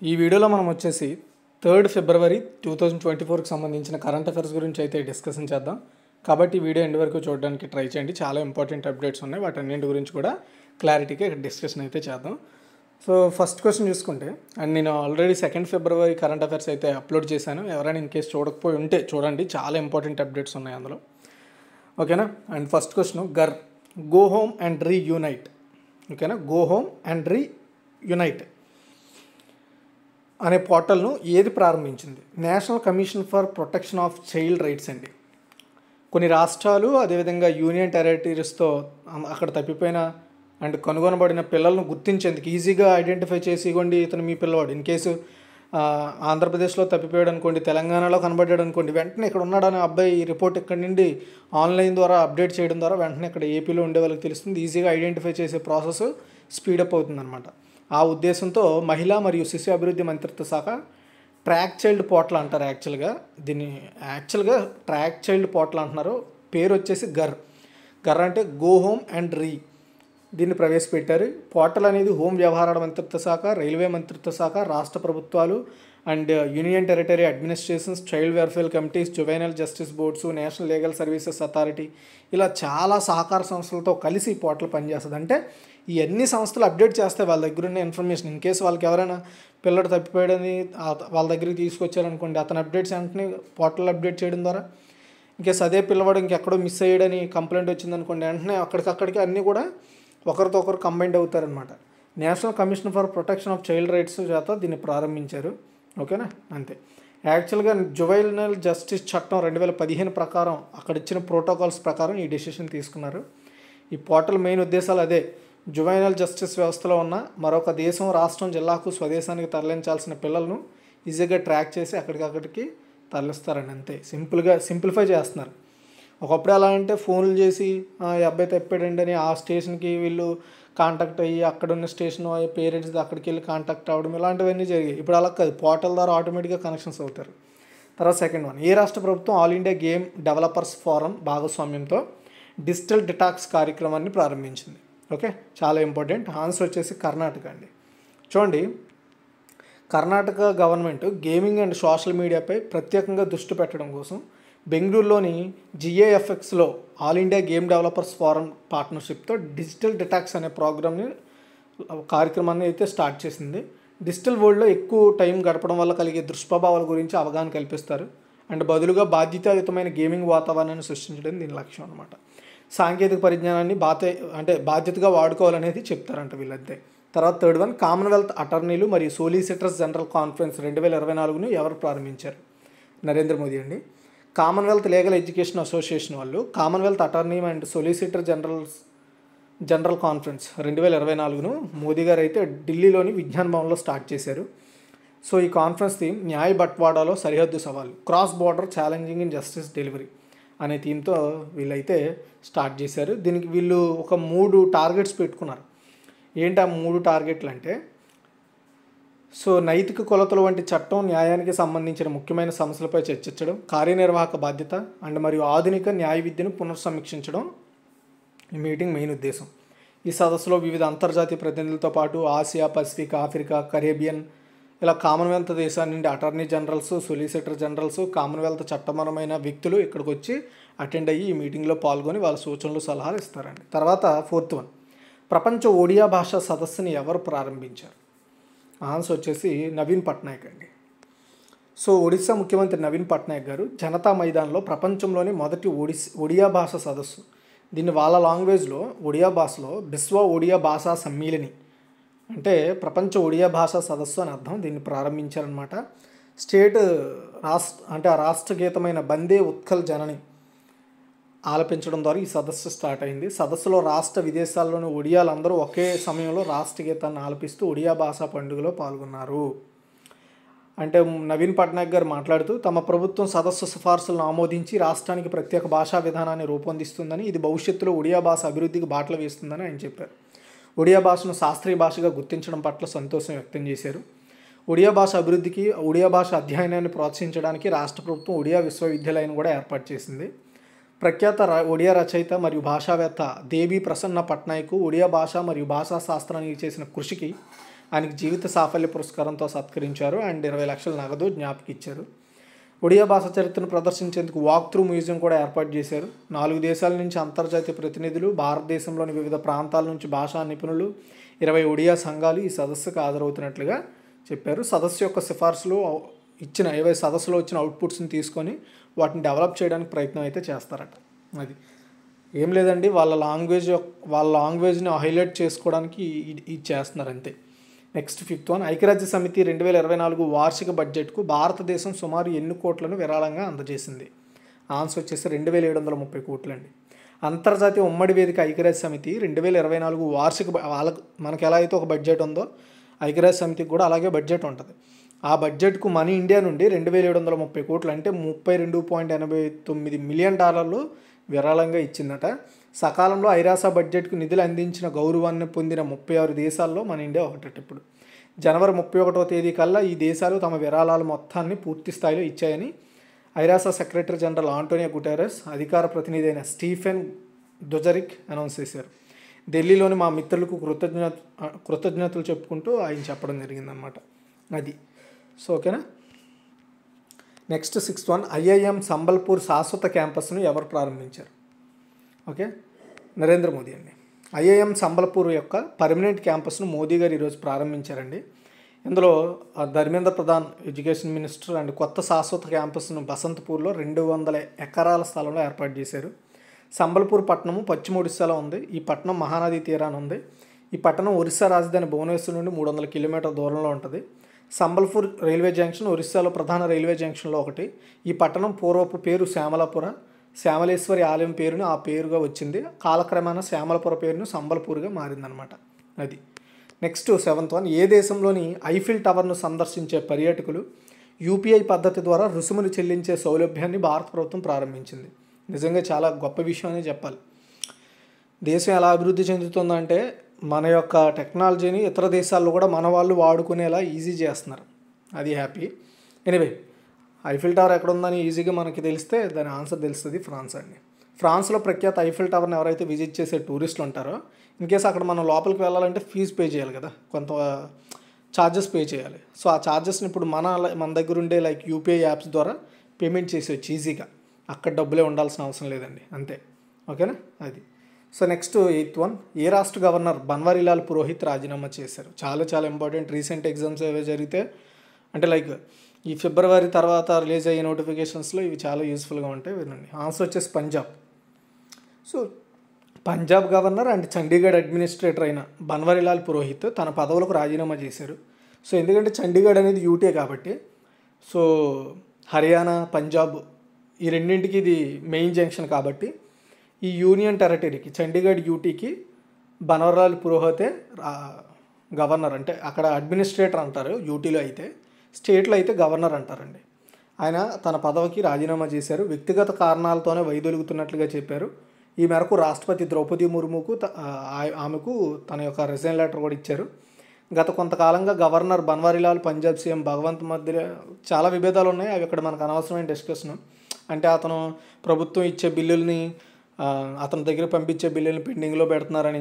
ఈ వీడియోలో మనం వచ్చేసి 3 ఫిబ్రవరి 2024కి సంబంధించిన కరెంట్ అఫైర్స్ గురించి అయితే డిస్కషన్ చేద్దాం. కాబట్టి ఈ వీడియో ఎండ్ వరకు చూడడానికి ట్రై చేయండి. చాలా ఇంపార్టెంట్ అప్డేట్స్ ఉన్నాయి, వాటన్నింటి గురించి కూడా క్లారిటీగా డిస్కషన్ అయితే చేద్దాం. సో ఫస్ట్ క్వశ్చన్ చూసుకుంటే, అండ్ నేను ఆల్రెడీ 2 ఫిబ్రవరి కరెంట్ అఫైర్స్ అయితే అప్లోడ్ చేశాను. ఎవరైనా ఇన్ కేసు చూడకపోయి ఉంటే చూడండి, చాలా ఇంపార్టెంట్ అప్డేట్స్ ఉన్నాయి అందులో. ఓకేనా. And first question, go home and reunite. ఓకేనా, గో హోమ్ అండ్ రీయూనైట్ అనే పోర్టల్ను ఏది ప్రారంభించింది? National commission for protection of child rights అండి. కొన్ని రాష్ట్రాలు అదేవిధంగా యూనియన్ టెరిటరీస్తో అక్కడ తప్పిపోయిన అండ్ కనుగొనబడిన పిల్లలను గుర్తించేందుకు, ఈజీగా ఐడెంటిఫై చేసి, ఇవ్వండి ఇతను మీ పిల్లవాడు. ఇన్ కేసు ఆంధ్రప్రదేశ్లో తప్పిపోయాడు అనుకోండి, తెలంగాణలో కనబడ్డాడు అనుకోండి, వెంటనే ఇక్కడ ఉన్నాడని అబ్బాయి రిపోర్ట్ ఇక్కడి నుండి ఆన్లైన్ ద్వారా అప్డేట్ చేయడం ద్వారా వెంటనే ఇక్కడ ఏపీలో ఉండే వాళ్ళకి తెలుస్తుంది. ఈజీగా ఐడెంటిఫై చేసే ప్రాసెస్ స్పీడప్ అవుతుందన్నమాట. ఆ ఉద్దేశంతో మహిళా మరియు శిశు అభివృద్ధి మంత్రిత్వ శాఖ ట్రాక్ చైల్డ్ పోర్టల్ అంటారు. దీన్ని ట్రాక్ చైల్డ్ పోర్టల్ అంటున్నారు. పేరు వచ్చేసి గర్ అంటే గో హోమ్ అండ్ దీన్ని ప్రవేశపెట్టారు. పోర్టల్ అనేది హోం వ్యవహారాల మంత్రిత్వ శాఖ, రైల్వే మంత్రిత్వ శాఖ, రాష్ట్ర ప్రభుత్వాలు and union territory administrations, child welfare committees, juvenile justice boards, national legal services authority, ఇలా చాలా సహకార సంస్థలతో కలిసి ఈ పోర్టల్ పనిచేస్తుంది. అంటే ఈ అన్ని సంస్థలు అప్డేట్ చేస్తే వాళ్ళ దగ్గర ఉన్న ఇన్ఫర్మేషన్, ఇన్ కేసు వాళ్ళకి ఎవరైనా పిల్లడు తప్పిపోయాడని వాళ్ళ దగ్గరికి తీసుకొచ్చారనుకోండి, అతని అప్డేట్స్ వెంటనే పోర్టల్ అప్డేట్ చేయడం ద్వారా, ఇన్ కేసు అదే పిల్లవాడు ఇంకెక్కడో మిస్ అయ్యాడని కంప్లైంట్ వచ్చిందనుకోండి, వెంటనే అక్కడికి అన్నీ కూడా ఒకరితో ఒకరు కంబైండ్ అవుతారనమాట. National commission for protection of child rights చేత దీన్ని ప్రారంభించారు. ఓకేనా, అంతే. యాక్చువల్గా జువైనల్ జస్టిస్ చట్టం 2015 ప్రకారం, అక్కడ ఇచ్చిన ప్రోటోకాల్స్ ప్రకారం ఈ డెసిషన్ తీసుకున్నారు. ఈ పోర్టల్ మెయిన్ ఉద్దేశాలు అదే. జువైనల్ జస్టిస్ వ్యవస్థలో ఉన్న మరొక దేశం, రాష్ట్రం, జిల్లాకు స్వదేశానికి తరలించాల్సిన పిల్లలను ఈజీగా ట్రాక్ చేసి అక్కడికి తరలిస్తారండి. అంతే, సింప్లిఫై చేస్తున్నారు. ఒకప్పుడు ఎలా అంటే ఫోన్లు చేసి ఈ అబ్బాయి తప్పాడండి అని ఆ స్టేషన్కి వీళ్ళు కాంటాక్ట్ అయ్యి, అక్కడున్న స్టేషన్ పేరెంట్స్ అక్కడికి వెళ్ళి కాంటాక్ట్ అవ్వడం, ఇలాంటివన్నీ జరిగాయి. ఇప్పుడు అలా కాదు, పోర్టల్ ద్వారా ఆటోమేటిక్గా కనెక్షన్స్ అవుతారు. తర్వాత సెకండ్ వన్, ఏ రాష్ట్ర ప్రభుత్వం all India game developers forum భాగస్వామ్యంతో డిజిటల్ డిటాక్స్ కార్యక్రమాన్ని ప్రారంభించింది? ఓకే, చాలా ఇంపార్టెంట్. ఆన్సర్ వచ్చేసి కర్ణాటక అండి. చూడండి, Karnataka government gaming and social మీడియాపై ప్రత్యేకంగా దృష్టి పెట్టడం కోసం బెంగళూరులోని GAFXలో all India game developers forum పార్ట్నర్షిప్తో డిజిటల్ డిటాక్స్ అనే కార్యక్రమాన్ని అయితే స్టార్ట్ చేసింది. డిజిటల్ వరల్డ్లో ఎక్కువ టైం గడపడం వల్ల కలిగే దుష్ప్రభావాల గురించి అవగాహన కల్పిస్తారు. అండ్ బదులుగా బాధ్యతాయుతమైన గేమింగ్ వాతావరణాన్ని సృష్టించడం దీని లక్ష్యం అనమాట. సాంకేతిక పరిజ్ఞానాన్ని బాధ్యతగా వాడుకోవాలనేది చెప్తారంట వీళ్ళంతే. తర్వాత థర్డ్ వన్, కామన్వెల్త్ అటార్నీలు మరియు సోలిసిటర్స్ జనరల్ కాన్ఫరెన్స్ 2024ను ఎవరు ప్రారంభించారు? నరేంద్ర మోదీ అండి. కామన్వెల్త్ లీగల్ ఎడ్యుకేషన్ అసోసియేషన్ వాళ్ళు commonwealth attorney and solicitor general conference 2024ను మోదీ గారు అయితే ఢిల్లీలోని విజ్ఞాన్ భవన్లో స్టార్ట్ చేశారు. సో ఈ కాన్ఫరెన్స్ థీమ్ న్యాయ బట్వాడాలో సరిహద్దు సవాలు, cross border challenging in justice delivery అనే థీమ్తో వీళ్ళైతే స్టార్ట్ చేశారు. దీనికి వీళ్ళు ఒక 3 టార్గెట్స్ పెట్టుకున్నారు. ఏంటి ఆ 3 టార్గెట్లు అంటే, సో నైతిక కొలతలు వంటి చట్టం, న్యాయానికి సంబంధించిన ముఖ్యమైన సమస్యలపై చర్చించడం, కార్యనిర్వాహక బాధ్యత మరియు ఆధునిక న్యాయ విద్యను పునర్సమీక్షించడం ఈ మీటింగ్ మెయిన్ ఉద్దేశం. ఈ సదస్సులో వివిధ అంతర్జాతీయ ప్రతినిధులతో పాటు ఆసియా, పసిఫిక్, ఆఫ్రికా, కరేబియన్, ఇలా కామన్వెల్త్ దేశాల నుండి attorney generals, solicitor generals, Commonwealth చట్టపరమైన వ్యక్తులు ఇక్కడికి వచ్చి అటెండ్ అయ్యి ఈ మీటింగ్లో పాల్గొని వాళ్ళ సూచనలు, సలహాలు ఇస్తారండి. తర్వాత ఫోర్త్ వన్, ప్రపంచ ఒడియా భాషా సదస్సుని ఎవరు ప్రారంభించారు? ఆన్సర్ వచ్చేసి నవీన్ పట్నాయక్ అండి. సో ఒడిశా ముఖ్యమంత్రి నవీన్ పట్నాయక్ గారు జనతా మైదాన్లో ప్రపంచంలోని మొదటి ఒడియా భాష సదస్సు, దీన్ని వాళ్ళ లాంగ్వేజ్లో ఒడియా భాషలో బిస్వ ఒడియా భాషా సమ్మేళని అంటే ప్రపంచ ఒడియా భాషా సదస్సు అని అర్థం, దీన్ని ప్రారంభించారనమాట. ఆ రాష్ట్ర గీతమైన బందే ఉత్కల్ జనని ఆలపించడం ద్వారా ఈ సదస్సు స్టార్ట్ అయింది. సదస్సులో రాష్ట్ర విదేశాల్లోని ఒడియాలందరూ ఒకే సమయంలో రాష్ట్ర గీతాన్ని ఆలపిస్తూ ఒడియా భాషా పండుగలో పాల్గొన్నారు. అంటే నవీన్ పట్నాయక్ గారు మాట్లాడుతూ, తమ ప్రభుత్వం సదస్సు సిఫార్సులను ఆమోదించి రాష్ట్రానికి ప్రత్యేక భాషా విధానాన్ని రూపొందిస్తుందని, ఇది భవిష్యత్తులో ఒడియా భాష అభివృద్ధికి బాటలు వేస్తుందని ఆయన చెప్పారు. ఒడియా భాషను శాస్త్రీయ భాషగా గుర్తించడం పట్ల సంతోషం వ్యక్తం చేశారు. ఒడియా భాష అభివృద్ధికి, ఒడియా భాష అధ్యయనాన్ని ప్రోత్సహించడానికి రాష్ట్ర ప్రభుత్వం ఒడియా విశ్వవిద్యాలయాన్ని కూడా ఏర్పాటు చేసింది. ప్రఖ్యాత ఒడియా రచయిత మరియు భాషావేత్త దేవి ప్రసన్న పట్నాయక్ ఒడియా భాష మరియు భాషా శాస్త్రానికి చేసిన కృషికి ఆయనకి జీవిత సాఫల్య పురస్కారంతో సత్కరించారు అండ్ 20 లక్షల నగదు జ్ఞాపిక ఇచ్చారు. ఒడియా భాష చరిత్రను ప్రదర్శించేందుకు వాక్ త్రూ మ్యూజియం కూడా ఏర్పాటు చేశారు. 4 దేశాల నుంచి అంతర్జాతీయ ప్రతినిధులు, భారతదేశంలోని వివిధ ప్రాంతాల నుంచి భాషా నిపుణులు, 20 ఒడియా సంఘాలు ఈ సదస్సుకు హాజరవుతున్నట్లుగా చెప్పారు. సదస్సు యొక్క సిఫార్సులు సదస్సులో వచ్చిన అవుట్పుట్స్ని తీసుకొని వాటిని డెవలప్ చేయడానికి ప్రయత్నం అయితే చేస్తారట. అది ఏం లేదండి, వాళ్ళ లాంగ్వేజ్ని హైలైట్ చేసుకోవడానికి ఇది చేస్తున్నారు అంతే. నెక్స్ట్ 5th వన్, ఐక్యరాజ్య సమితి 2024 వార్షిక బడ్జెట్కు భారతదేశం సుమారు ఎన్ని కోట్లను విరాళంగా అందజేసింది? ఆన్సర్ వచ్చేసి 2730 కోట్లు అండి. అంతర్జాతీయ ఉమ్మడి వేదిక ఐక్యరాజ్య సమితి 2024 వార్షిక మనకు ఎలా అయితే ఒక బడ్జెట్ ఉందో ఐక్యరాజ్య సమితికి కూడా అలాగే బడ్జెట్ ఉంటుంది. ఆ బడ్జెట్కు మన ఇండియా నుండి 2730 కోట్లు అంటే $32.89 మిలియన్ విరాళంగా ఇచ్చిందట. సకాలంలో ఐరాస బడ్జెట్కు నిధులు అందించిన గౌరవాన్ని పొందిన 36 దేశాల్లో మన ఇండియా ఒకటి. ఇప్పుడు జనవరి 31వ తేదీ కల్లా ఈ దేశాలు తమ విరాళాల మొత్తాన్ని పూర్తి స్థాయిలో ఇచ్చాయని ఐరాస సెక్రటరీ జనరల్ ఆంటోనియో గుటెరస్ అధికార ప్రతినిధి అయిన స్టీఫెన్ డుజరిక్ అనౌన్స్ చేశారు. ఢిల్లీలోని మా మిత్రులకు కృతజ్ఞతలు చెప్పుకుంటూ ఆయన చెప్పడం జరిగిందనమాట. అది సో ఓకేనా. Next 6th one, IIM Sambalpur శాశ్వత క్యాంపస్ను ఎవరు ప్రారంభించారు? ఓకే, నరేంద్ర మోదీ అండి. ఐఐఎం సంబల్పూర్ యొక్క పర్మనెంట్ క్యాంపస్ను మోదీ గారు ఈరోజు ప్రారంభించారండి. ఇందులో Dharmendra Pradhan education minister and కొత్త శాశ్వత క్యాంపస్ను బసంతపూర్లో 200 ఎకరాల స్థలంలో ఏర్పాటు చేశారు. సంబల్పూర్ పట్టణము పశ్చిమ ఒడిశాలో ఉంది. ఈ పట్టణం మహానది తీరాన ఉంది. ఈ పట్టణం ఒరిస్సా రాజధాని భువనేశ్వర్ నుండి 300 కిలోమీటర్ల దూరంలో ఉంటుంది. సంబల్పూర్ రైల్వే జంక్షన్ ఒరిస్సాలో ప్రధాన రైల్వే జంక్షన్లో ఒకటి. ఈ పట్టణం పూర్వపు పేరు శ్యామలాపుర, శ్యామలేశ్వరి ఆలయం పేరుని ఆ పేరుగా వచ్చింది. కాలక్రమేణా శ్యామలపుర పేరును సంబల్పూర్గా మారిందనమాట. అది నెక్స్ట్ 7th వన్, ఏ దేశంలోని ఐఫిల్ టవర్ను సందర్శించే పర్యాటకులు యూపీఐ పద్ధతి ద్వారా రుసుములు చెల్లించే సౌలభ్యాన్ని భారత ప్రభుత్వం ప్రారంభించింది? నిజంగా చాలా గొప్ప విషయం అని చెప్పాలి. దేశం ఎలా అభివృద్ధి చెందుతుందంటే మన యొక్క టెక్నాలజీని ఇతర దేశాల్లో కూడా మన వాళ్ళు వాడుకునేలా ఈజీ చేస్తున్నారు. అది హ్యాపీ. ఎనీవే, ఐఫిల్ టవర్ ఎక్కడ ఉందని ఈజీగా మనకి తెలిస్తే దాని ఆన్సర్ తెలుస్తుంది. ఫ్రాన్స్ అండి. ఫ్రాన్స్లో ప్రఖ్యాత ఐఫిల్ టవర్ని ఎవరైతే విజిట్ చేసే టూరిస్టులు ఉంటారో ఇన్కేస్ అక్కడ మనం లోపలికి వెళ్ళాలంటే ఫీజు పే చేయాలి కదా, కొంత ఛార్జెస్ పే చేయాలి. సో ఆ ఛార్జెస్ని ఇప్పుడు మన దగ్గర ఉండే లైక్ యూపీఐ యాప్స్ ద్వారా పేమెంట్ చేసేవచ్చు ఈజీగా. అక్కడ డబ్బులే ఉండాల్సిన అవసరం లేదండి, అంతే. ఓకేనా. అది సో నెక్స్ట్ 8th వన్, ఏ రాష్ట్ర గవర్నర్ బన్వారీలాల్ పురోహిత్ రాజీనామా చేశారు? చాలా ఇంపార్టెంట్. రీసెంట్ ఎగ్జామ్స్ ఏవో జరిగితే అంటే లైక్ ఈ ఫిబ్రవరి తర్వాత రిలీజ్ అయ్యే నోటిఫికేషన్స్లో ఇవి చాలా యూస్ఫుల్గా ఉంటాయి, వినండి. ఆన్సర్ వచ్చేసి Punjab. So Punjab governor and Chandigarh administrator అయిన బన్వారీలాల్ పురోహిత్ తన పదవులకు రాజీనామా చేశారు. సో ఎందుకంటే చండీగఢ్ అనేది యూటీ కాబట్టి, సో హర్యానా, పంజాబ్ ఈ రెండింటికి ఇది మెయిన్ జంక్షన్ కాబట్టి ఈ యూనియన్ టెరిటరీకి చండీగఢ్ యూటీకి బన్వారీలాల్ పురోహితే గవర్నర్. అంటే అక్కడ అడ్మినిస్ట్రేటర్ అంటారు యూటీలో, అయితే స్టేట్లో అయితే గవర్నర్ అంటారండి. ఆయన తన పదవికి రాజీనామా చేశారు. వ్యక్తిగత కారణాలతోనే వైదొలుగుతున్నట్లుగా చెప్పారు. ఈ మేరకు రాష్ట్రపతి ద్రౌపది ముర్ముకు ఆమెకు తన యొక్క రిజైన్ లెటర్ కూడా ఇచ్చారు. గత కొంతకాలంగా గవర్నర్ బన్వారీలాల్, పంజాబ్ సీఎం భగవంత్ మధ్య చాలా విభేదాలు ఉన్నాయి. అవి ఇక్కడ మనకు అనవసరమైన డిస్కషన్. అంటే అతను ప్రభుత్వం ఇచ్చే బిల్లుల్ని అతని దగ్గర పంపించే బిల్లుల్ని పెండింగ్లో పెడుతున్నారని,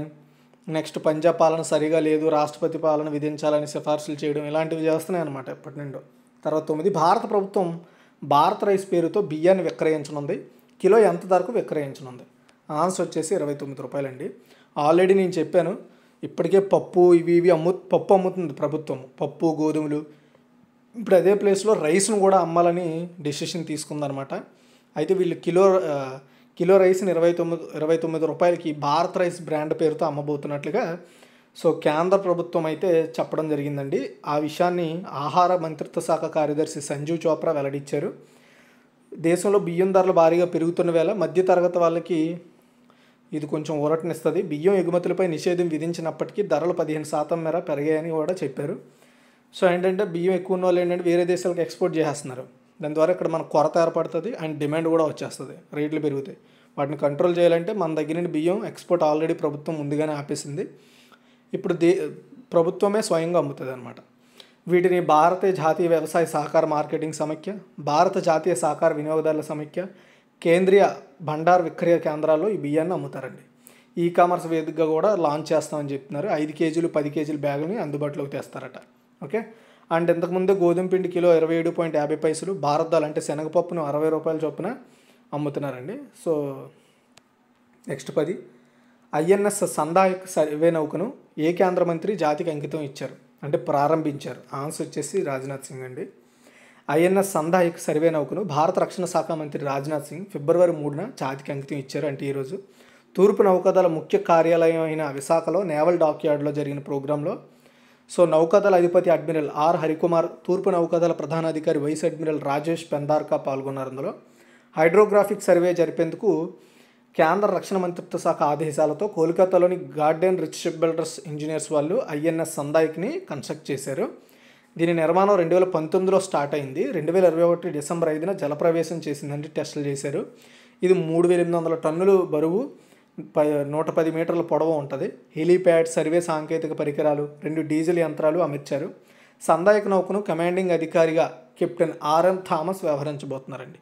నెక్స్ట్ పంజాబ్ పాలన సరిగా లేదు, రాష్ట్రపతి పాలన విధించాలని సిఫార్సులు చేయడం, ఇలాంటివి చేస్తున్నాయి అన్నమాట ఎప్పటి నుండో. తర్వాత 9, భారత ప్రభుత్వం భారత్ రైస్ పేరుతో బియ్యాన్ని విక్రయించనుంది. కిలో ఎంత ధరకు విక్రయించనుంది? ఆన్సర్ వచ్చేసి 29 రూపాయలండి. ఆల్రెడీ నేను చెప్పాను, ఇప్పటికే పప్పు ఇవి పప్పు అమ్ముతుంది ప్రభుత్వం, పప్పు గోధుమలు. ఇప్పుడు అదే ప్లేస్లో రైస్ను కూడా అమ్మాలని డెసిషన్ తీసుకుందనమాట. అయితే వీళ్ళు కిలో రైస్ని 29 రూపాయలకి భారత్ రైస్ బ్రాండ్ పేరుతో అమ్మబోతున్నట్లుగా సో కేంద్ర ప్రభుత్వం అయితే చెప్పడం జరిగిందండి. ఆ విషయాన్ని ఆహార మంత్రిత్వ శాఖ కార్యదర్శి సంజీవ్ చోప్రా వెల్లడించారు. దేశంలో బియ్యం ధరలు భారీగా పెరుగుతున్న వేళ మధ్యతరగతి వాళ్ళకి ఇది కొంచెం ఊరటనిస్తుంది. బియ్యం ఎగుమతులపై నిషేధం విధించినప్పటికీ ధరలు 15% మేర పెరిగాయని కూడా చెప్పారు. సో ఏంటంటే బియ్యం ఎక్కువ ఉన్న వాళ్ళు ఏంటంటే వేరే దేశాలకు ఎక్స్పోర్ట్ చేసేస్తున్నారు. దాని ద్వారా ఇక్కడ మనకు కొరత ఏర్పడుతుంది అండ్ డిమాండ్ కూడా వచ్చేస్తుంది, రేట్లు పెరుగుతాయి. వాటిని కంట్రోల్ చేయాలంటే మన దగ్గర నుండి బియ్యం ఎక్స్పోర్ట్ ఆల్రెడీ ప్రభుత్వం ముందుగానే ఆపేసింది. ఇప్పుడు ప్రభుత్వమే స్వయంగా అమ్ముతుంది అనమాట. వీటిని భారతీయ జాతీయ వ్యవసాయ సహకార మార్కెటింగ్ సమైక్య, భారత జాతీయ సహకార వినియోగదారుల సమైక్య, కేంద్రీయ భండార్ విక్రయ కేంద్రాల్లో ఈ బియ్యాన్ని అమ్ముతారండి. ఈ కామర్స్ వేదికగా కూడా లాంచ్ చేస్తామని చెప్తున్నారు. 5 కేజీలు 10 కేజీల బ్యాగులని అందుబాటులోకి తెస్తారట. ఓకే. అండ్ ఇంతకుముందే గోధుమ పిండి కిలో 27.50 భారత్ దాల్ అంటే శనగపప్పును 60 రూపాయల చొప్పున అమ్ముతున్నారండి. So next 10 INS Sandhayak survey నౌకను ఏ కేంద్ర మంత్రి జాతికి అంకితం ఇచ్చారు అంటే ప్రారంభించారు? ఆన్సర్ వచ్చేసి రాజ్నాథ్ సింగ్ అండి. ఐఎన్ఎస్ సందాయక్ సర్వే నౌకను భారత రక్షణ శాఖ మంత్రి రాజ్నాథ్ సింగ్ ఫిబ్రవరి 3న జాతికి అంకితం ఇచ్చారు. అంటే ఈరోజు తూర్పు నౌకాదళ ముఖ్య కార్యాలయం అయిన విశాఖలో నేవల్ డాక్యార్డ్లో జరిగిన ప్రోగ్రాంలో సో నౌకాదళ అధిపతి అడ్మిరల్ ఆర్ హరికుమార్, తూర్పు నౌకాదళ ప్రధానాధికారి వైస్ అడ్మిరల్ రాజేష్ పెందార్కా పాల్గొన్నారు. అందులో హైడ్రోగ్రాఫిక్ సర్వే జరిపేందుకు కేంద్ర రక్షణ మంత్రిత్వ శాఖ ఆదేశాలతో కోల్కతాలోని Garden Reach Ship Builders Engineers వాళ్ళు ఐఎన్ఎస్ సందాయిక్ని కన్స్ట్రక్ట్ చేశారు. దీని నిర్మాణం 2019లో స్టార్ట్ అయింది. 2021 డిసెంబర్ 5న జలప్రవేశం చేసిందంటే టెస్టులు చేశారు. ఇది 3800 టన్నులు బరువు, 110 మీటర్ల పొడవు ఉంటుంది. హెలీప్యాడ్, సర్వే సాంకేతిక పరికరాలు, 2 డీజిల్ యంత్రాలు అమర్చారు. సందాయక నౌకను కమాండింగ్ అధికారిగా కెప్టెన్ ఆర్ఎం థామస్ వ్యవహరించబోతున్నారండి.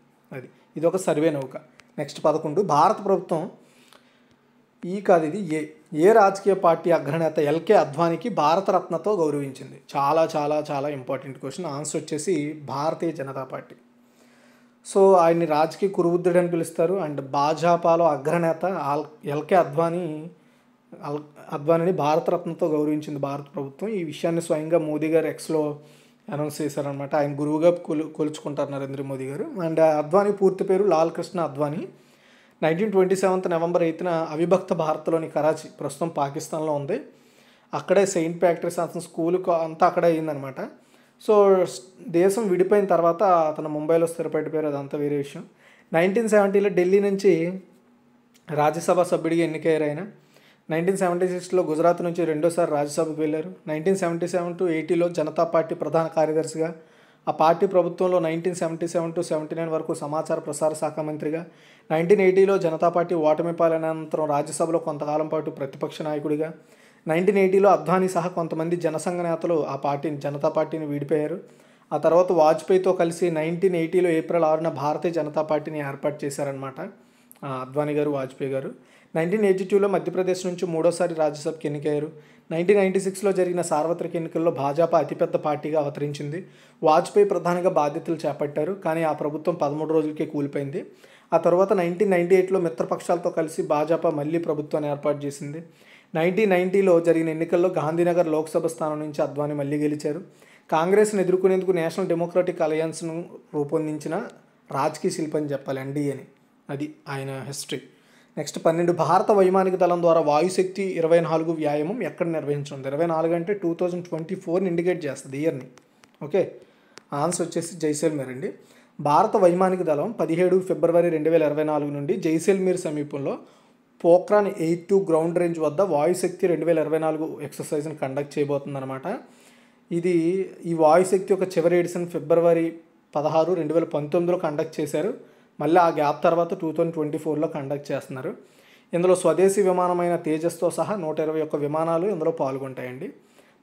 ఇది ఒక సర్వే నౌక. నెక్స్ట్ 11 భారత ప్రభుత్వం ఏ రాజకీయ పార్టీ అగ్రనేత ఎల్కే అద్వానీకి భారతరత్నతో గౌరవించింది? చాలా చాలా చాలా ఇంపార్టెంట్ క్వశ్చన్. ఆన్సర్ వచ్చేసి భారతీయ జనతా పార్టీ. సో ఆయన్ని రాజకీయ కురుబుద్ధుడు అని పిలుస్తారు. అండ్ భాజపాలో అగ్రనేత ఎల్కే అద్వానీని భారతరత్నతో గౌరవించింది భారత ప్రభుత్వం. ఈ విషయాన్ని స్వయంగా మోదీ గారు ఎక్స్లో అనౌన్స్ చేశారనమాట. ఆయన గురువుగా కొలుచుకుంటారు నరేంద్ర మోదీ గారు. అండ్ అద్వానీ పూర్తి పేరు లాల్ కృష్ణ అద్వానీ. 1927 నవంబర్ 8న అవిభక్త భారత్లోని కరాచీ, ప్రస్తుతం పాకిస్తాన్లో ఉంది, అక్కడే సెయింట్ ప్యాట్రిక్ స్కూల్ అంతా అక్కడే అయిందనమాట. సో దేశం విడిపోయిన తర్వాత అతను ముంబైలో స్థిరపడిపోయారు, అదంతా వేరే విషయం. 1970లో ఢిల్లీ నుంచి రాజ్యసభ సభ్యుడిగా ఎన్నికయ్యారు ఆయన. 1976లో గుజరాత్ నుంచి రెండోసారి రాజ్యసభకు వెళ్ళారు. 1977 to 80లో జనతా పార్టీ ప్రధాన కార్యదర్శిగా, ఆ పార్టీ ప్రభుత్వంలో 1977 to 79 వరకు సమాచార ప్రసార శాఖ మంత్రిగా, 1980లో జనతా పార్టీ ఓటమి పాలనంతరం రాజ్యసభలో కొంతకాలం పాటు ప్రతిపక్ష నాయకుడిగా, 1980లో అద్వానీ సహా కొంతమంది జనసంఘ నేతలు జనతా పార్టీని వీడిపోయారు. ఆ తర్వాత వాజ్పేయితో కలిసి 1980లో ఏప్రిల్ 6న భారతీయ జనతా పార్టీని ఏర్పాటు చేశారనమాట అద్వానీ గారు, వాజ్పేయి గారు. 1982లో మధ్యప్రదేశ్ నుంచి మూడోసారి రాజ్యసభకి ఎన్నికయ్యారు. 1996లో జరిగిన సార్వత్రిక ఎన్నికల్లో భాజపా అతిపెద్ద పార్టీగా అవతరించింది. వాజ్పేయి ప్రధానిగా బాధ్యతలు చేపట్టారు, కానీ ఆ ప్రభుత్వం 13 రోజులకే కూలిపోయింది. ఆ తర్వాత 1998లో మిత్రపక్షాలతో కలిసి భాజపా మళ్ళీ ప్రభుత్వాన్ని ఏర్పాటు చేసింది. 1990లో జరిగిన ఎన్నికల్లో గాంధీనగర్ లోక్సభ స్థానం నుంచి అద్వానీ మళ్ళీ గెలిచారు. కాంగ్రెస్ను ఎదుర్కొనేందుకు నేషనల్ డెమోక్రటిక్ అలయన్స్ను రూపొందించిన రాజకీయ శిల్పి అని చెప్పాలి, ఎన్డీఏని. అది ఆయన హిస్టరీ. నెక్స్ట్ 12 భారత వైమానిక దళం ద్వారా వాయుశక్తి 24 వ్యాయామం ఎక్కడ నిర్వహించనుంది? 24 అంటే 2024ని ఇండికేట్ చేస్తుంది, ఇయర్ని. ఓకే, ఆన్సర్ వచ్చేసి జైసల్మేర్ అండి. భారత వైమానిక దళం 17 ఫిబ్రవరి 2024 నుండి జైసల్మేర్ సమీపంలో పోఖ్రాన్ 82 గ్రౌండ్ రేంజ్ వద్ద వాయుశక్తి 2024 ఎక్సర్సైజ్ని కండక్ట్ చేయబోతుందన్నమాట. ఈ వాయుశక్తి యొక్క చివరి ఎడిషన్ ఫిబ్రవరి 16, 2019లో కండక్ట్ చేశారు. మళ్ళీ ఆ గ్యాప్ తర్వాత 2024లో కండక్ట్ చేస్తున్నారు. ఇందులో స్వదేశీ విమానమైన తేజస్తో సహా 121 విమానాలు ఇందులో పాల్గొంటాయండి.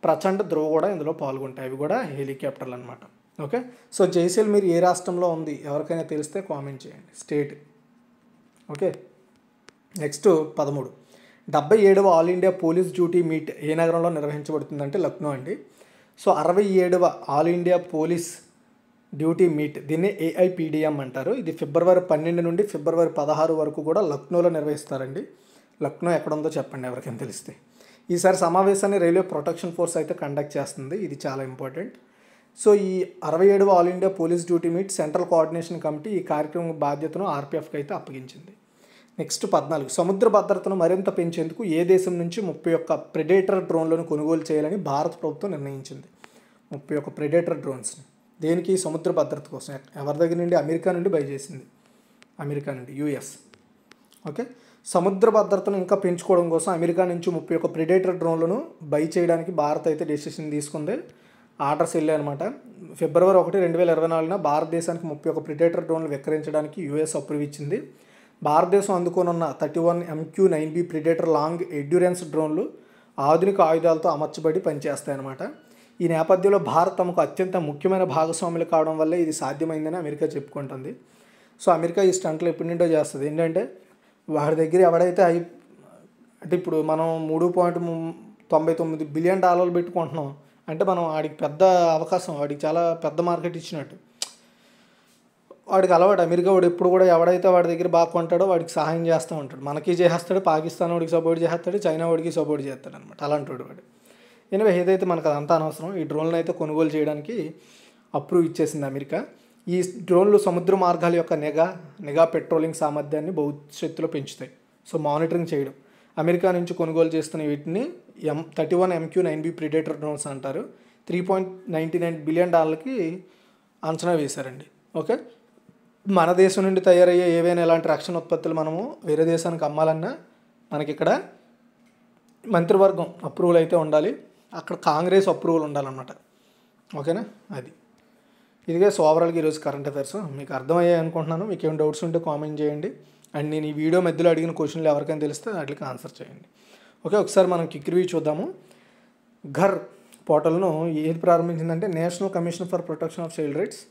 ప్రచండ ధ్రువ కూడా ఇందులో పాల్గొంటాయి, అవి కూడా హెలికాప్టర్లు అనమాట. ఓకే, సో జైసల్మేర్ ఏ రాష్ట్రంలో ఉంది? ఎవరికైనా తెలిస్తే కామెంట్ చేయండి, స్టేట్. ఓకే, నెక్స్ట్ 13 77వ all India police duty meet ఏ నగరంలో నిర్వహించబడుతుందంటే లక్నో అండి. సో 67వ all India police duty meet, దీన్ని ఏఐపిడిఎం అంటారు. ఇది ఫిబ్రవరి 12 నుండి ఫిబ్రవరి 16 వరకు కూడా లక్నోలో నిర్వహిస్తారండి. లక్నో ఎక్కడుందో చెప్పండి ఎవరికైనా తెలిస్తే. ఈసారి సమావేశాన్ని రైల్వే ప్రొటెక్షన్ ఫోర్స్ అయితే కండక్ట్ చేస్తుంది, ఇది చాలా ఇంపార్టెంట్. సో ఈ 67వ all India police duty meet central coordination committee ఈ కార్యక్రమం బాధ్యతను ఆర్పిఎఫ్కి అయితే అప్పగించింది. నెక్స్ట్ 14 సముద్ర భద్రతను మరింత పెంచేందుకు ఏ దేశం నుంచి 31 ప్రెడేటర్ డ్రోన్లను కొనుగోలు చేయాలని భారత ప్రభుత్వం నిర్ణయించింది? 31 ప్రెడేటర్ డ్రోన్స్ని. దేనికి? సముద్ర భద్రత కోసం. ఎవరి దగ్గర నుండి? అమెరికా నుండి బై చేసింది, అమెరికా నుండి, యుఎస్. ఓకే, సముద్ర భద్రతను ఇంకా పెంచుకోవడం కోసం అమెరికా నుంచి 31 ప్రెడేటర్ డ్రోన్లను బై చేయడానికి భారత్ అయితే డెసిషన్ తీసుకుంది. ఆర్డర్స్ వెళ్ళాయి అనమాట. ఫిబ్రవరి 1, 2024న భారతదేశానికి 31 ప్రెడేటర్ డ్రోన్లు విక్రయించడానికి యుఎస్ అప్రూవ్ ఇచ్చింది. భారతదేశం అందుకోనున్న 31 MQ-9B ప్రెడేటర్ లాంగ్ ఎండ్యూరెన్స్ డ్రోన్లు ఆధునిక ఆయుధాలతో అమర్చబడి పనిచేస్తాయన్నమాట. ఈ నేపథ్యంలో భారత్ తమకు అత్యంత ముఖ్యమైన భాగస్వాములు కావడం వల్లే ఇది సాధ్యమైందని అమెరికా చెప్పుకుంటుంది. సో అమెరికా ఈ స్టంట్లు ఎప్పటి నుండో చేస్తుంది. ఏంటంటే వాడి దగ్గర ఎవడైతే అంటే ఇప్పుడు మనం $3.99 బిలియన్ పెట్టుకుంటున్నాం అంటే మనం వాడికి పెద్ద అవకాశం, వాడికి చాలా పెద్ద మార్కెట్ ఇచ్చినట్టు. వాడికి అలవాటు, అమెరికా వాడు ఎప్పుడు కూడా ఎవడైతే వాడి దగ్గర బాగా కొంటాడో వాడికి సహాయం చేస్తూ ఉంటాడు. మనకి చేస్తాడు, పాకిస్తాన్ వాడికి సపోర్ట్ చేస్తాడు, చైనా వాడికి సపోర్ట్ చేస్తాడు అనమాట. అలాంటి వాడు. ఎనివే ఏదైతే మనకు అదంతా అనవసరం. ఈ డ్రోన్లను అయితే కొనుగోలు చేయడానికి అప్రూవ్ ఇచ్చేసింది అమెరికా. ఈ డ్రోన్లు సముద్ర మార్గాల యొక్క నిఘా పెట్రోలింగ్ సామర్థ్యాన్ని భవిష్యత్తులో పెంచుతాయి. సో మానిటరింగ్ చేయడం. అమెరికా నుంచి కొనుగోలు చేస్తున్న వీటిని M31 MQ-9B ప్రిడేటర్ డ్రోన్స్ అంటారు. $3.99 బిలియన్ అంచనా వేశారండి. ఓకే, మన దేశం నుండి తయారయ్యే ఏవైనా ఇలాంటి రక్షణ ఉత్పత్తులు మనము వేరే దేశానికి అమ్మాలన్నా మనకి ఇక్కడ మంత్రివర్గం అప్రూవల్ అయితే ఉండాలి, అక్కడ కాంగ్రెస్ అప్రూవల్ ఉండాలన్నమాట. ఓకేనా, అది ఇదిగే ఓవరాల్గా ఈరోజు కరెంట్ అఫైర్స్ మీకు అర్థమయ్యాయి అనుకుంటున్నాను. మీకు ఏమైనా డౌట్స్ ఉంటే కామెంట్ చేయండి. అండ్ నేను ఈ వీడియో మధ్యలో అడిగిన క్వశ్చన్లు ఎవరికైనా తెలిస్తే వాటికి ఆన్సర్ చేయండి. ఓకే, ఒకసారి మనం క్విక్ రివ్యూ చూద్దాము. ఘర్ పోర్టల్ను ఏది ప్రారంభించిందంటే national commission for protection of child rights.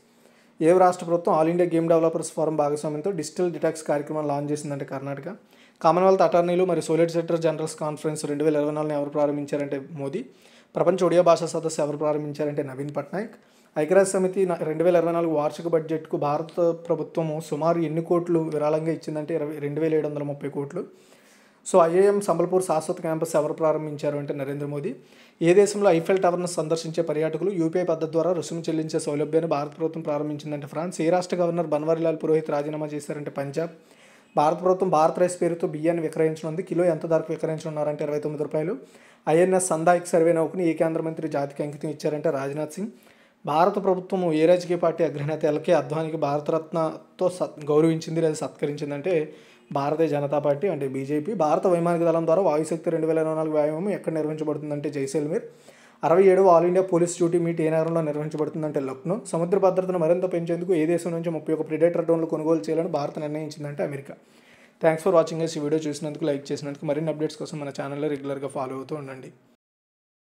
ఏ రాష్ట్ర ప్రభుత్వం all India game developers forum భాగస్వామ్యంతో డిజిటల్ డిటాక్స్ కార్యక్రమాన్ని లాంచ్ చేసిందంటే కర్ణాటక. కామన్వెల్త్ అటార్నీలు మరియు సోలిసిటర్ జనరల్స్ కాన్ఫరెన్స్ 2024 ఎవరు ప్రారంభించారంటే మోదీ. ప్రపంచ ఒడియా భాషా సదస్సు ఎవరు ప్రారంభించారంటే నవీన్ పట్నాయక్. ఐక్యరాజ్య సమితి 2024 వార్షిక బడ్జెట్కు భారత ప్రభుత్వము సుమారు ఎన్ని కోట్లు విరాళంగా ఇచ్చిందంటే 2,730 కోట్లు. సో ఐఐఎం సంబల్పూర్ శాశ్వత క్యాంపస్ ఎవరు ప్రారంభించారు అంటే నరేంద్ర మోదీ. ఏ దేశంలో ఐఫెల్ టవర్ను సందర్శించే పర్యాటకులు యూపీఐ పద్ధతి ద్వారా రుసుము చెల్లించే సౌలభ్యాన్ని భారత ప్రభుత్వం ప్రారంభించిందంటే ఫ్రాన్స్. ఏ రాష్ట్ర గవర్నర్ బన్వారీలాల్ పురోహిత్ రాజీనామా చేశారంటే పంజాబ్. భారత ప్రభుత్వం భారత్ రైస్ పేరుతో బియ్యాన్ని విక్రయించనుంది. కిలో ఎంత ధరకు విక్రయించనున్నారంటే ₹29. ఐఎన్ఎస్ సందాయిక్ సర్వే నౌకని ఏ కేంద్ర మంత్రి జాతికి అంకితం ఇచ్చారంటే రాజ్నాథ్ సింగ్. భారత ప్రభుత్వము ఏ రాజకీయ పార్టీ అగ్రనేత ఎల్కే అద్వానీకి భారతరత్నతో గౌరవించింది లేదా సత్కరించిందంటే భారతీయ జనతా పార్టీ అంటే బీజేపీ. భారత వైమానిక దళం ద్వారా వాయుశక్తి 2024 వ్యాయామం ఎక్కడ నిర్వహించబడుతుందంటే జైసల్మేర్. 67వ all India police duty meet ఏ నగరంలో నిర్వహించబడుతుందంటే లక్నో. సముద్ర భద్రతను మరింత పెంచేందుకు ఏ దేశం నుంచి 31 ప్రిడేటర్ డ్రోన్లు కొనుగోలు చేయాలని భారత్ నిర్ణయించిందంటే అమెరికా. Thanks for watching. ఈ వీడియో చూసినందుకు, లైక్ చేసినందుకు. మరిన్ని అప్డేట్స్ కోసం మన ఛానల్లో రెగ్యులర్గా ఫాలో అవుతూ ఉండండి.